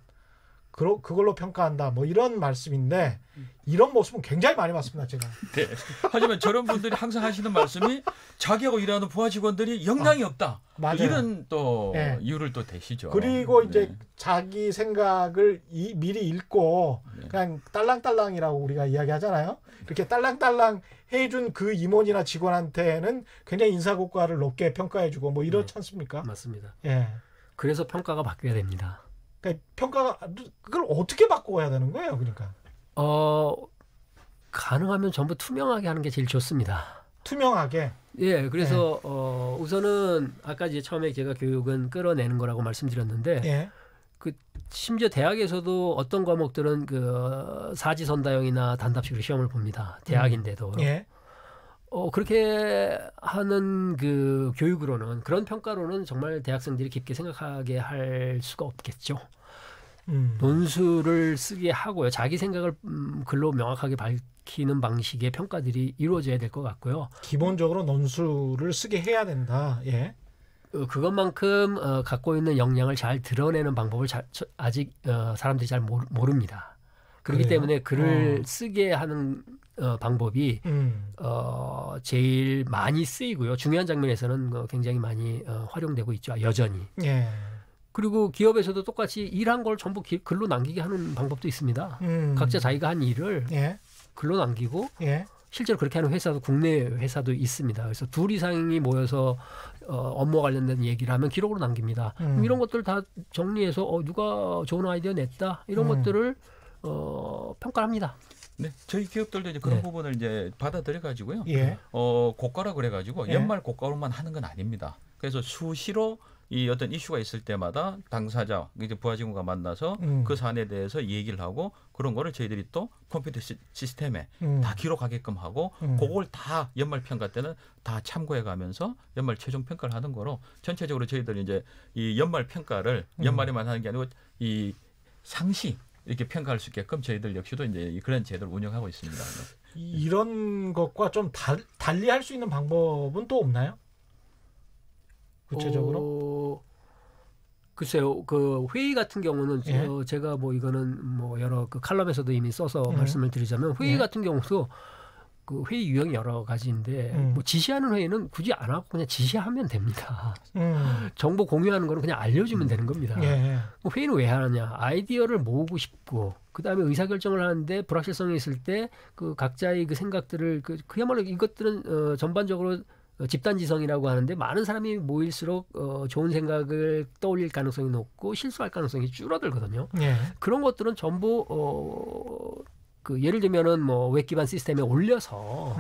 그걸로 평가한다. 뭐 이런 말씀인데 이런 모습은 굉장히 많이 봤습니다. 제가. 네. 하지만 저런 분들이 항상 하시는 말씀이 자기하고 일하는 부하 직원들이 역량이 없다. 맞아요. 이런 또 네. 이유를 또 대시죠. 그리고 이제 자기 생각을 미리 읽고 그냥 딸랑딸랑이라고 우리가 이야기하잖아요. 이렇게 딸랑딸랑 해준 그 임원이나 직원한테는 굉장히 인사고과를 높게 평가해주고 뭐 이렇지 않습니까? 맞습니다. 예. 그래서 평가가 바뀌어야 됩니다. 그러니까 평가가 그걸 어떻게 바꿔야 되는 거예요, 그러니까? 가능하면 전부 투명하게 하는 게 제일 좋습니다. 투명하게. 예, 그래서 우선은 아까 이제 처음에 제가 교육은 끌어내는 거라고 말씀드렸는데, 예. 그 심지어 대학에서도 어떤 과목들은 그 사지선다형이나 단답식으로 시험을 봅니다. 대학인데도. 예. 그렇게 하는 그 교육으로는 그런 평가로는 정말 대학생들이 깊게 생각하게 할 수가 없겠죠. 논술을 쓰게 하고요. 자기 생각을 글로 명확하게 밝히는 방식의 평가들이 이루어져야 될 것 같고요. 기본적으로 논술을 쓰게 해야 된다. 예. 그것만큼 갖고 있는 역량을 잘 드러내는 방법을 아직 사람들이 잘 모릅니다. 그렇기 그래요? 때문에 글을 쓰게 하는 방법이 제일 많이 쓰이고요. 중요한 장면에서는 굉장히 많이 활용되고 있죠. 여전히. 예. 그리고 기업에서도 똑같이 일한 걸 전부 글로 남기게 하는 방법도 있습니다. 각자 자기가 한 일을 예. 글로 남기고 예. 실제로 그렇게 하는 회사도 국내 회사도 있습니다. 그래서 둘 이상이 모여서 업무와 관련된 얘기를 하면 기록으로 남깁니다. 그럼 이런 것들 다 정리해서 누가 좋은 아이디어 냈다 이런 것들을 평가합니다. 네, 저희 기업들도 이제 그런 부분을 이제 받아들여 가지고요. 예. 고가라 그래 가지고 연말 고가로만 하는 건 아닙니다. 그래서 수시로 이 어떤 이슈가 있을 때마다 당사자, 이제 부하 직원과 만나서 그 사안에 대해서 얘기를 하고 그런 거를 저희들이 또 컴퓨터 시스템에 다 기록하게끔 하고 그걸 다 연말 평가 때는 다 참고해 가면서 연말 최종 평가를 하는 거로 전체적으로 저희들이 이제 이 연말 평가를 연말에만 하는 게 아니고 이 상시 이렇게 평가할 수 있게끔 저희들 역시도 이제 그런 제도를 운영하고 있습니다. 이런 것과 좀 달리 할 수 있는 방법은 또 없나요? 구체적으로? 글쎄요. 그 회의 같은 경우는 제가 뭐 이거는 뭐 여러 그 칼럼에서도 이미 써서 말씀을 드리자면 회의 같은 경우도 그 회의 유형이 여러 가지인데 뭐 지시하는 회의는 굳이 안 하고 그냥 지시하면 됩니다. 정보 공유하는 거는 그냥 알려주면 되는 겁니다. 회의는 왜 하느냐? 아이디어를 모으고 싶고 그다음에 의사결정을 하는데 불확실성이 있을 때 그 각자의 그 생각들을 그야말로 이것들은 전반적으로 집단지성이라고 하는데 많은 사람이 모일수록 좋은 생각을 떠올릴 가능성이 높고 실수할 가능성이 줄어들거든요. 그런 것들은 전부 그 예를 들면은 뭐 웹 기반 시스템에 올려서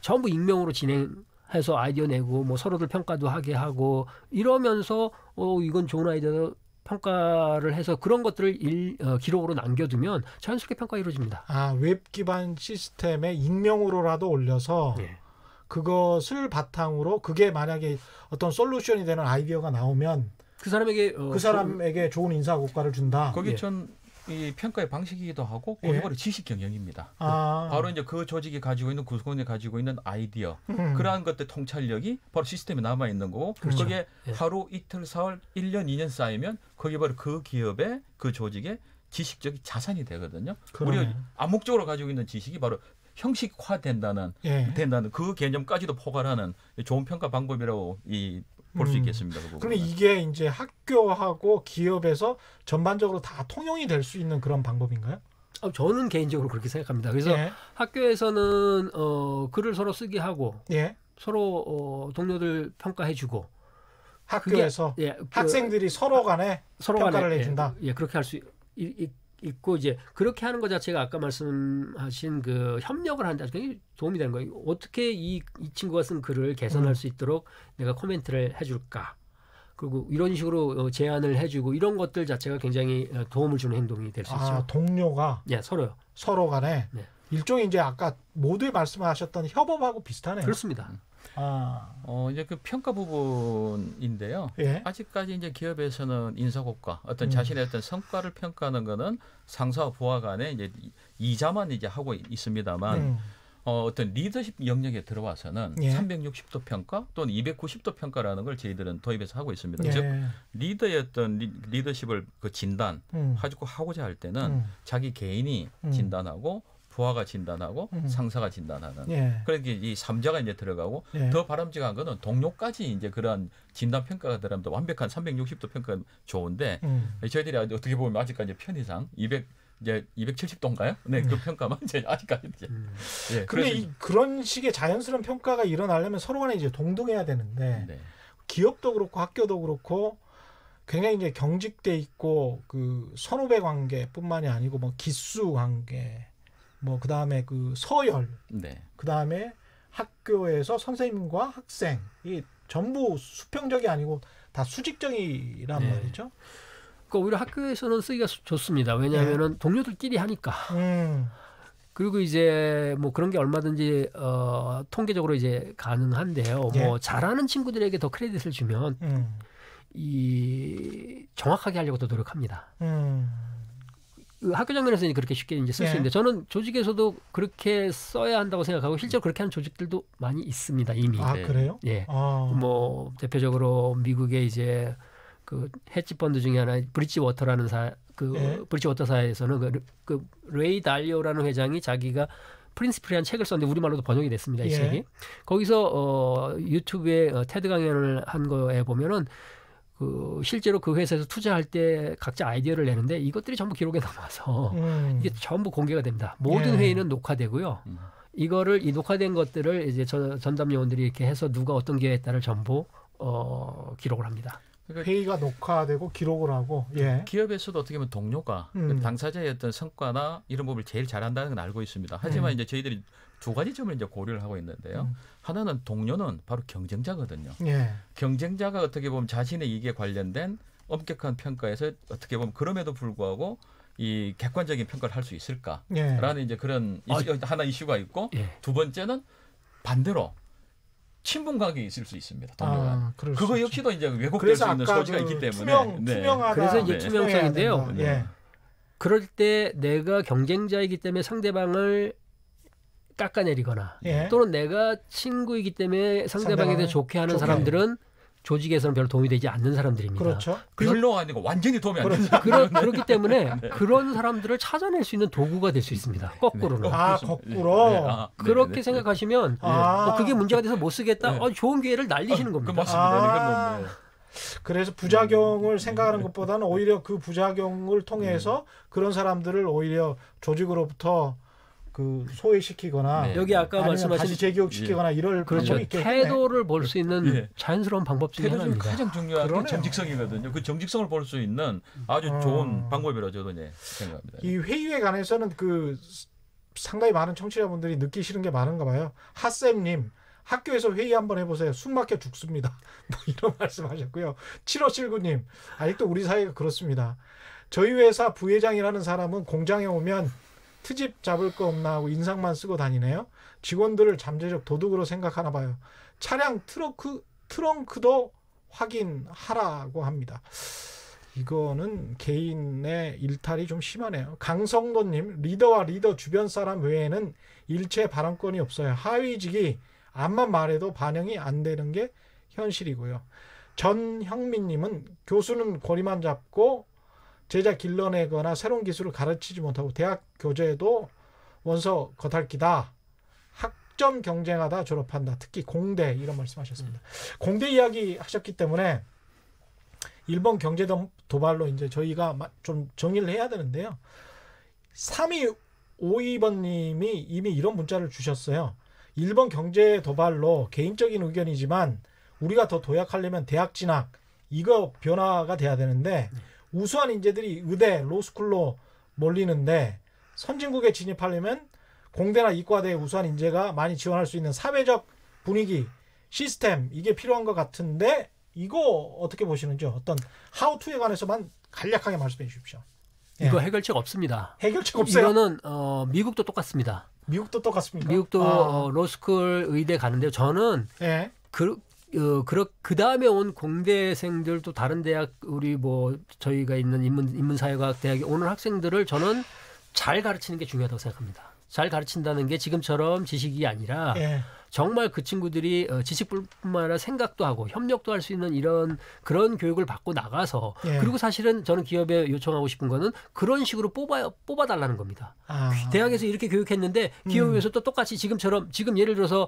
전부 익명으로 진행해서 아이디어 내고 뭐 서로들 평가도 하게 하고 이러면서 이건 좋은 아이디어 평가를 해서 그런 것들을 기록으로 남겨두면 자연스럽게 평가가 이루어집니다. 웹 기반 시스템에 익명으로라도 올려서 그것을 바탕으로 그게 만약에 어떤 솔루션이 되는 아이디어가 나오면 그 사람에게 좋은 인사고과를 준다. 거기 전 이 평가의 방식이기도 하고 그게 바로 지식 경영입니다. 바로 이제 그 조직이 가지고 있는 구성원이 가지고 있는 아이디어 그러한 것들 통찰력이 바로 시스템에 남아 있는 거고 그게 하루 이틀 사흘 1년 2년 쌓이면 그게 바로 그 기업의 그 조직의 지식적인 자산이 되거든요. 우리가 암묵적으로 가지고 있는 지식이 바로 형식화된다는 그 개념까지도 포괄하는 좋은 평가 방법이라고 볼 수 있겠습니다. 그럼 이게 이제 학교하고 기업에서 전반적으로 다 통용이 될 수 있는 그런 방법인가요? 저는 개인적으로 그렇게 생각합니다. 그래서 학교에서는 글을 서로 쓰게 하고 서로 동료들 평가해주고 학교에서 학생들이 서로 간에 평가를 해준다. 그렇게 할 수 있고 이제 그렇게 하는 것 자체가 아까 말씀하신 그 협력을 하는 데 굉장히 도움이 되는 거예요. 어떻게 이 친구가 쓴 글을 개선할 수 있도록 내가 코멘트를 해줄까? 그리고 이런 식으로 제안을 해주고 이런 것들 자체가 굉장히 도움을 주는 행동이 될 수 있죠. 동료가 서로요. 서로 간에 일종의 이제 아까 모두에 말씀하셨던 협업하고 비슷하네요. 그렇습니다. 이제 그 평가 부분인데요. 아직까지 이제 기업에서는 인사고과 어떤 자신의 어떤 성과를 평가하는 거는 상사와 부하 간에 이제 이자만 이제 하고 있습니다만 어떤 리더십 영역에 들어와서는 예. 360도 평가 또는 290도 평가라는 걸 저희들은 도입해서 하고 있습니다. 예. 즉 리더의 어떤 리더십을 그 진단 하고자 할 때는 자기 개인이 진단하고 부하가 진단하고 상사가 진단하는 그렇게 이 3자가 이제 들어가고 더 바람직한 거는 동료까지 이제 그런 진단 평가가 들어가면 완벽한 360도 평가가 좋은데 저희들이 어떻게 보면 아직까지 편의상 270도인가요? 네, 그 평가만 이제 아직까지 이제. 예, 그런데 그런 식의 자연스러운 평가가 일어나려면 서로 간에 이제 동등해야 되는데 네. 기업도 그렇고 학교도 그렇고 굉장히 이제 경직돼 있고 그 선후배 관계뿐만이 아니고 뭐 기수 관계, 뭐 그다음에 그 서열, 네. 그다음에 학교에서 선생님과 학생 이 전부 수평적이 아니고 다 수직적이란 네. 말이죠. 그러니까 오히려 학교에서는 쓰기가 좋습니다. 왜냐하면은 동료들끼리 하니까. 그리고 이제 뭐 그런 게 얼마든지 통계적으로 이제 가능한데요. 뭐 잘하는 친구들에게 더 크레딧을 주면 이 정확하게 하려고도 노력합니다. 그 학교 장면에서는 그렇게 쉽게 이제 쓸 수 있는데 저는 조직에서도 그렇게 써야 한다고 생각하고 실제로 그렇게 하는 조직들도 많이 있습니다 이미. 아 그래요? 예. 뭐 대표적으로 미국의 이제 그 헤지 펀드 중에 하나 브릿지 워터라는 브릿지 워터사에서는 그 레이 달리오라는 회장이 자기가 프린시플이라는 책을 썼는데 우리말로도 번역이 됐습니다. 이 책이. 거기서 유튜브에 테드 강연을 한 거에 보면은 그 실제로 그 회사에서 투자할 때 각자 아이디어를 내는데 이것들이 전부 기록에 남아서 이게 전부 공개가 됩니다. 모든 회의는 녹화되고요. 이거를 이 녹화된 것들을 이제 전담 요원들이 이렇게 해서 누가 어떤 기회했다를 전부 기록을 합니다. 회의가 녹화되고 기록을 하고 기업에서도 어떻게 보면 동료가 당사자의 어떤 성과나 이런 부분을 제일 잘한다는 건 알고 있습니다. 하지만 이제 저희들이 두 가지 점을 이제 고려를 하고 있는데요. 하나는 동료는 바로 경쟁자거든요. 경쟁자가 어떻게 보면 자신의 이익에 관련된 엄격한 평가에서 어떻게 보면 그럼에도 불구하고 이 객관적인 평가를 할 수 있을까라는 이제 그런 하나 이슈가 있고 두 번째는 반대로 친분관계가 있을 수 있습니다. 동료가. 그거 역시도 이제 왜곡될 수 있는 소지가 있기 때문에. 투명하다. 그래서 이제 투명성인데요. 그럴 때 내가 경쟁자이기 때문에 상대방을 깎아내리거나 또는 내가 친구이기 때문에 상대방에 대해 좋게 하는 사람들은 조직에서는 별로 도움이 되지 않는 사람들입니다. 그렇죠. 별로 아니고 완전히 도움이 안 되는 그렇기 때문에 그런 사람들을 찾아낼 수 있는 도구가 될 수 있습니다. 거꾸로는. 거꾸로. 그렇게 생각하시면 그게 문제가 돼서 못 쓰겠다. 좋은 기회를 날리시는 겁니다. 맞습니다. 그래서 부작용을 생각하는 것보다는 오히려 그 부작용을 통해서 그런 사람들을 오히려 조직으로부터 그 소외시키거나 여기 아까 말씀하신 다시 재교육시키거나 이럴 그렇죠. 태도를 볼 수 있는 자연스러운 방법 중에 하나입니다. 가장 중요한 게 정직성이거든요. 그 정직성을 볼 수 있는 아주 좋은 방법이라고 저도 생각합니다. 이 회의에 관해서는 그 상당히 많은 청취자분들이 느끼시는 게 많은가 봐요. 핫쌤님 학교에서 회의 한번 해보세요. 숨 막혀 죽습니다. 뭐 이런 말씀하셨고요. 7579님 아직도 우리 사회가 그렇습니다. 저희 회사 부회장이라는 사람은 공장에 오면 트집 잡을 거 없나 하고 인상만 쓰고 다니네요. 직원들을 잠재적 도둑으로 생각하나 봐요. 차량 트렁크도 확인하라고 합니다. 이거는 개인의 일탈이 좀 심하네요. 강성도님 리더와 리더 주변 사람 외에는 일체 발언권이 없어요. 하위직이 암만 말해도 반영이 안 되는 게 현실이고요. 전형민님은 교수는 고리만 잡고 제자 길러내거나 새로운 기술을 가르치지 못하고 대학 교재도 원서 겉핥기다. 학점 경쟁하다 졸업한다. 특히 공대 이런 말씀하셨습니다. 공대 이야기 하셨기 때문에 일본 경제 도발로 이제 저희가 좀 정리를 해야 되는데요. 3252번님이 이미 이런 문자를 주셨어요. 일본 경제 도발로 개인적인 의견이지만 우리가 더 도약하려면 대학 진학 이거 변화가 돼야 되는데 우수한 인재들이 의대, 로스쿨로 몰리는데 선진국에 진입하려면 공대나 이과대의 우수한 인재가 많이 지원할 수 있는 사회적 분위기, 시스템 이게 필요한 것 같은데 이거 어떻게 보시는지요? 어떤 하우투에 관해서만 간략하게 말씀해 주십시오. 이거 해결책 없습니다. 해결책 없어요? 이거는 미국도 똑같습니다. 미국도 똑같습니까? 미국도 로스쿨 의대 가는데요. 저는 그 다음에 온 공대생들 또 다른 대학 우리 뭐 저희가 있는 인문사회과학 대학에 오는 학생들을 저는 잘 가르치는 게 중요하다고 생각합니다. 잘 가르친다는 게 지금처럼 지식이 아니라 예. 정말 그 친구들이 지식뿐만 아니라 생각도 하고 협력도 할 수 있는 그런 교육을 받고 나가서 예. 그리고 사실은 저는 기업에 요청하고 싶은 거는 그런 식으로 뽑아달라는 겁니다. 대학에서 이렇게 교육했는데 기업에서 또 똑같이 지금 예를 들어서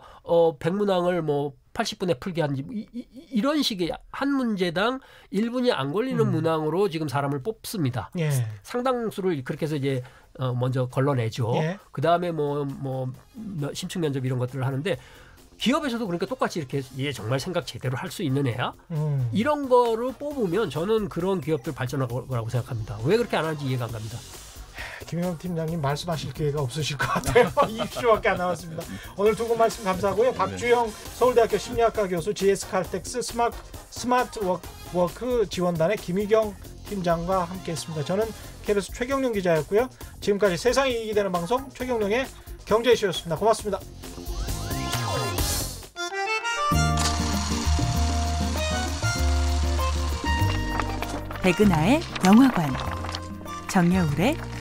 백문항을 뭐 80분에 풀게 하는지 이런 식의 한 문제당 1분이 안 걸리는 문항으로 지금 사람을 뽑습니다. 예. 상당수를 그렇게 해서 이제 먼저 걸러내죠. 예. 그다음에 뭐 심층 면접 이런 것들을 하는데 기업에서도 그러니까 똑같이 이렇게 얘 정말 생각 제대로 할 수 있는 애야? 이런 거를 뽑으면 저는 그런 기업들 발전할 거라고 생각합니다. 왜 그렇게 안 하는지 이해가 안 갑니다. 김영남 팀장님 말씀하실 기회가 없으실 것 같아요. 20초밖에 안 남았습니다. 오늘 두 분 말씀 감사하고요. 박주영 서울대학교 심리학과 교수, GS칼텍스 스마트 워크 지원단의 김희경 팀장과 함께했습니다. 저는 KBS 최경룡 기자였고요. 지금까지 세상이 이익이 되는 방송 최경룡의 경제이슈였습니다. 고맙습니다. 백은하의 영화관, 정여울의